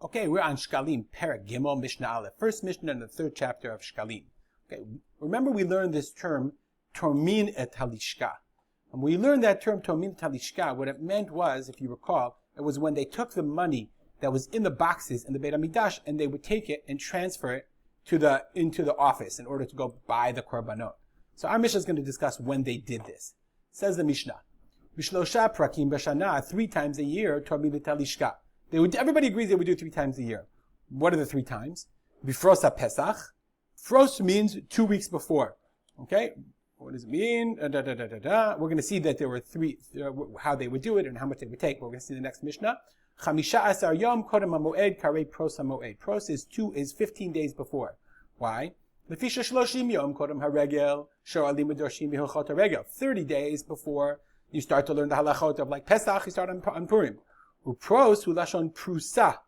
Okay, we're on Shekalim, Perek Gimel, Mishnah Aleph. First Mishnah in the third chapter of Shekalim. Okay, remember we learned this term, Tormin et Halishka. And when we learned that term, Tormin et Halishka, what it meant was, if you recall, it was when they took the money that was in the boxes in the Beit HaMikdash and they would take it and transfer it into the office in order to go buy the korbanot. So our Mishnah is going to discuss when they did this. Says the Mishnah, Bishlosha prakim b'shana, 3 times a year, Tormin et Halishka. Everybody agrees they would do 3 times a year. What are the 3 times? Bifrosa Pesach. Fros means 2 weeks before. Okay? What does it mean? We're going to see that there were 3, how they would do it and how much they would take. We're going to see the next Mishnah. Chamisha asar yom kodem hamoed karei pros hamoed. Pros is 15 days before. Why? Lefisha shloshim yom kodem haregel sho'alim u'dorshim b'hilchot haregel. 30 days before you start to learn the halachot of like Pesach, you start on Purim. Upros hu lashon prusa.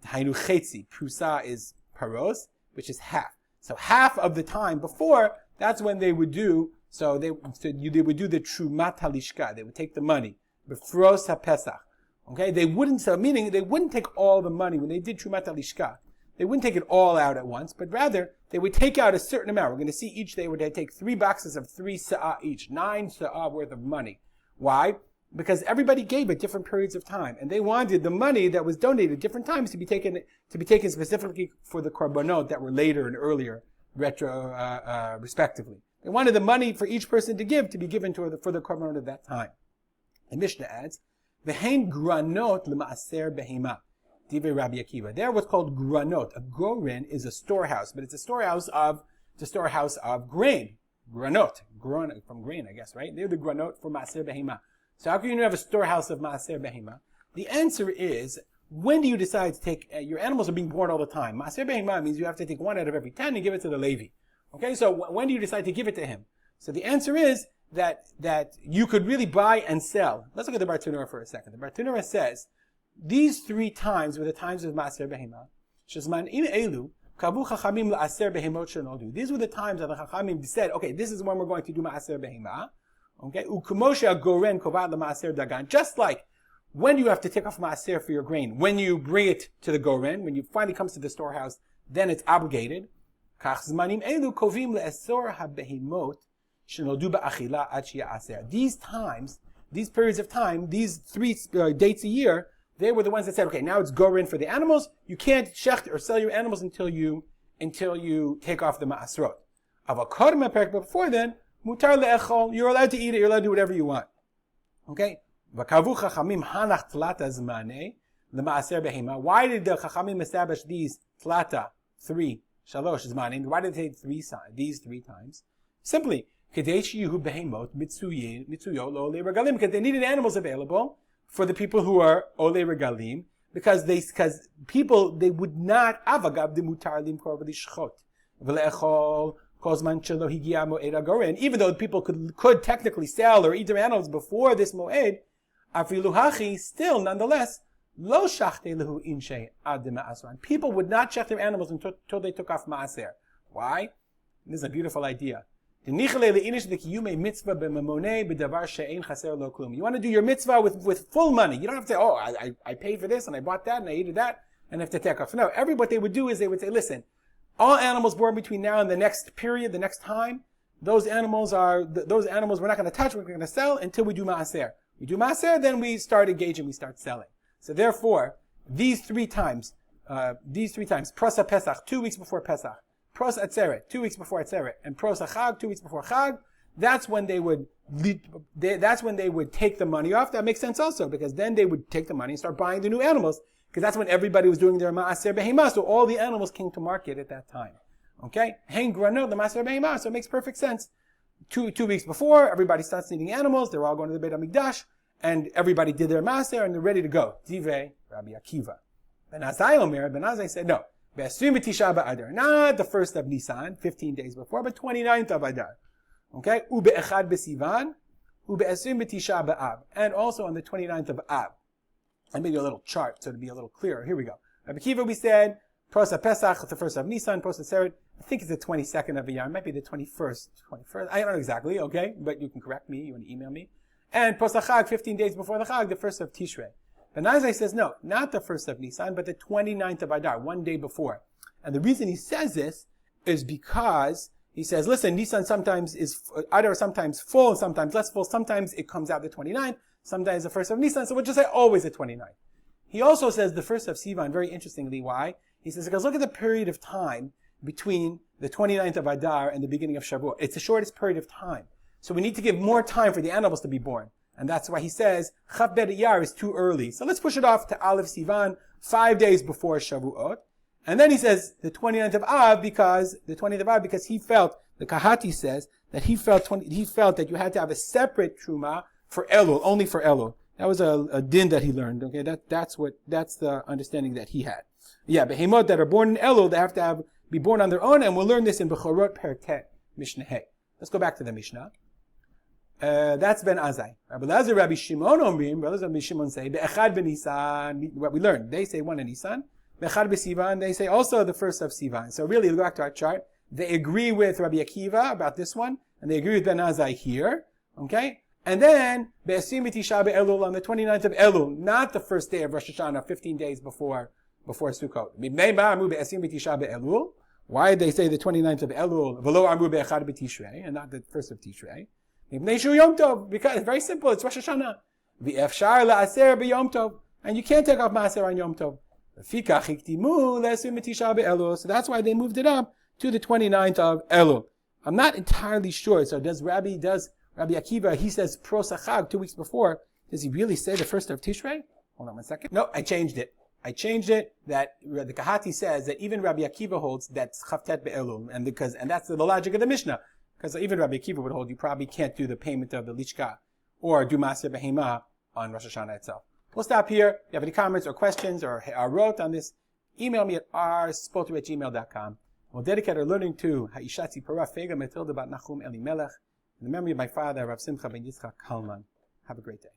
Hainu chetzi. Prusa is paros, which is half. So half of the time before, that's when they would do. So they would do the trumat halishka. They would take the money. Befros haPesach. Okay, they wouldn't. So meaning they wouldn't take all the money when they did trumat halishka. They wouldn't take it all out at once, but rather they would take out a certain amount. We're going to see each day where they take 3 boxes of 3 sa'ah each, 9 sa'ah worth of money. Why? Because everybody gave at different periods of time, and they wanted the money that was donated at different times to be taken specifically for the korbanot that were later and earlier, respectively. They wanted the money for each person to be given for the korbanot at that time. The Mishnah adds, "V'hein granot l'maaser behema." Divrei Rabbi Akiva. They're what's called granot. A goren is a storehouse, but it's a storehouse of grain. Granot, from grain, I guess, right? They're the granot for maaser behema. So how can you have a storehouse of maaser behema? The answer is, when do you decide to take, your animals are being born all the time. Maaser behema means you have to take 1 out of every 10 and give it to the Levi. Okay, so when do you decide to give it to him? So the answer is that you could really buy and sell. Let's look at the Bartanura for a second. The Bartanura says, these 3 times were the times of maaser behema. Shezman im elu, kavu chachamim la'aser behemot shenodu. These were the times that the chachamim said, okay, this is when we're going to do maaser behema. Okay, ukumosha goren kovat maaser dagan. Just like when you have to take off maaser for your grain, when you bring it to the goren, when it finally comes to the storehouse, then it's obligated. Kach zmanim elu kovim le'esor habehimot shenodu ba'achila ad shi'aser. These times, these periods of time, these 3 dates a year, they were the ones that said, okay, now it's goren for the animals. You can't shecht or sell your animals until you take off the ma'asrot. Avakod but before then, mutar le'echol, you're allowed to eat it, you're allowed to do whatever you want. Okay? V'kavu chachamim hanach tlata zmaneh l'ma'aser behema. Why did the chachamim establish these tlata, 3, shalosh zmanim? Why did they take these 3 times? Simply, kedei sheyihu behemot mitzuyo lo ole regalim, because they needed animals available for the people who are ole regalim, because people, they would not avagav de mutar lim kor v'lishchot v'le'echol. And even though people could technically sell or eat their animals before this moed, still, nonetheless, lo lehu inshe ad ma'asran. People would not check their animals until they took off maaser. Why? This is a beautiful idea. You want to do your mitzvah with full money. You don't have to say, oh, I paid for this and I bought that and I ate that and I have to take off. No, what they would do is they would say, listen, all animals born between now and the next period, the next time, those animals we're not going to touch, we're going to sell until we do maaser. We do maaser, then we start engaging, we start selling. So therefore, these 3 times, pros Pesach, 2 weeks before Pesach, pros Atzeret, 2 weeks before Atzeret, and pros Chag, 2 weeks before Chag, that's when they would take the money off. That makes sense also, because then they would take the money and start buying the new animals, because that's when everybody was doing their maaser behema, so all the animals came to market at that time. Okay? Hang granot, the maaser behema, so it makes perfect sense. 2 weeks before, everybody starts eating animals, they're all going to the Beit HaMikdash, and everybody did their maaser, and they're ready to go. Divrei Rabbi Akiva. Ben Azai said, no. Be'esrim v'tisha ba'adar. Not the 1st of Nisan, 15 days before, but 29th of Adar. Okay? U'be'echad b'sivan, u'be'esrim v'tisha ba'ab. And also on the 29th of Ab. I made you a little chart so to be a little clearer. Here we go. Rabbi Akiva, we said, Prosa Pesach, the 1st of Nisan, Prosa Seret, I think it's the 22nd of Iyar. It might be the 21st. I don't know exactly, okay? But you can correct me, you want to email me. And Prosa Chag, 15 days before the Chag, the 1st of Tishrei. Ben Azai says, no, not the 1st of Nisan, but the 29th of Adar, one day before. And the reason he says this is because he says, listen, Nisan sometimes is, Adar is sometimes full, sometimes less full, sometimes it comes out the 29th, sometimes the 1st of Nisan, so we'll just say always the 29th. He also says the 1st of Sivan, very interestingly, why? He says, because look at the period of time between the 29th of Adar and the beginning of Shavuot. It's the shortest period of time. So we need to give more time for the animals to be born. And that's why he says, Chav Bet Iyar is too early. So let's push it off to Aleph Sivan, 5 days before Shavuot. And then he says the 29th of Av because he felt, the Kahati says, that he felt that you had to have a separate Truma for Elul, only for Elul. That was a din that he learned. Okay, that's the understanding that he had. Yeah, behemot that are born in Elul, they have to be born on their own, and we'll learn this in Bechorot Perket Mishnah Hey. Let's go back to the Mishnah. That's Ben Azai. Rabbi Shimon Omrim, Rabbi Shimon say, Be'echad b'Nisan, what we learned. They say one in Nisan. Be'echad b'Sivan, they say also the 1st of Sivan. So really, go back to our chart. They agree with Rabbi Akiva about this one, and they agree with Ben Azai here. Okay? And then, Be'esim b'Tisha be'Elul on the 29th of Elul, not the first day of Rosh Hashanah, 15 days before Sukkot. Why did they say the 29th of Elul, V'lo amru be'echad b'Tishrei, and not the 1st of Tishrei? Because it's very simple, it's Rosh Hashanah. V'efshar la'aser b'Yom Tov, and you can't take off Maaser on Yom Tov. So that's why they moved it up to the 29th of Elul. I'm not entirely sure, so does Rabbi Akiva, he says Prosachag 2 weeks before, does he really say the 1st of Tishrei? Hold on one second. No, I changed it that the Kahati says that even Rabbi Akiva holds that's Chavtet be'Elul, and that's the logic of the Mishnah. Because even Rabbi Akiva would hold you probably can't do the payment of the Lichka or do Maaser Behema on Rosh Hashanah itself. We'll stop here. If you have any comments or questions or wrote on this, email me at rspolter@gmail.com. We'll dedicate our learning to Ha'ishatzi Parah Fega Matilda Bat Nachum Elimelech in the memory of my father, Rav Simcha ben Yitzchak Kalman. Have a great day.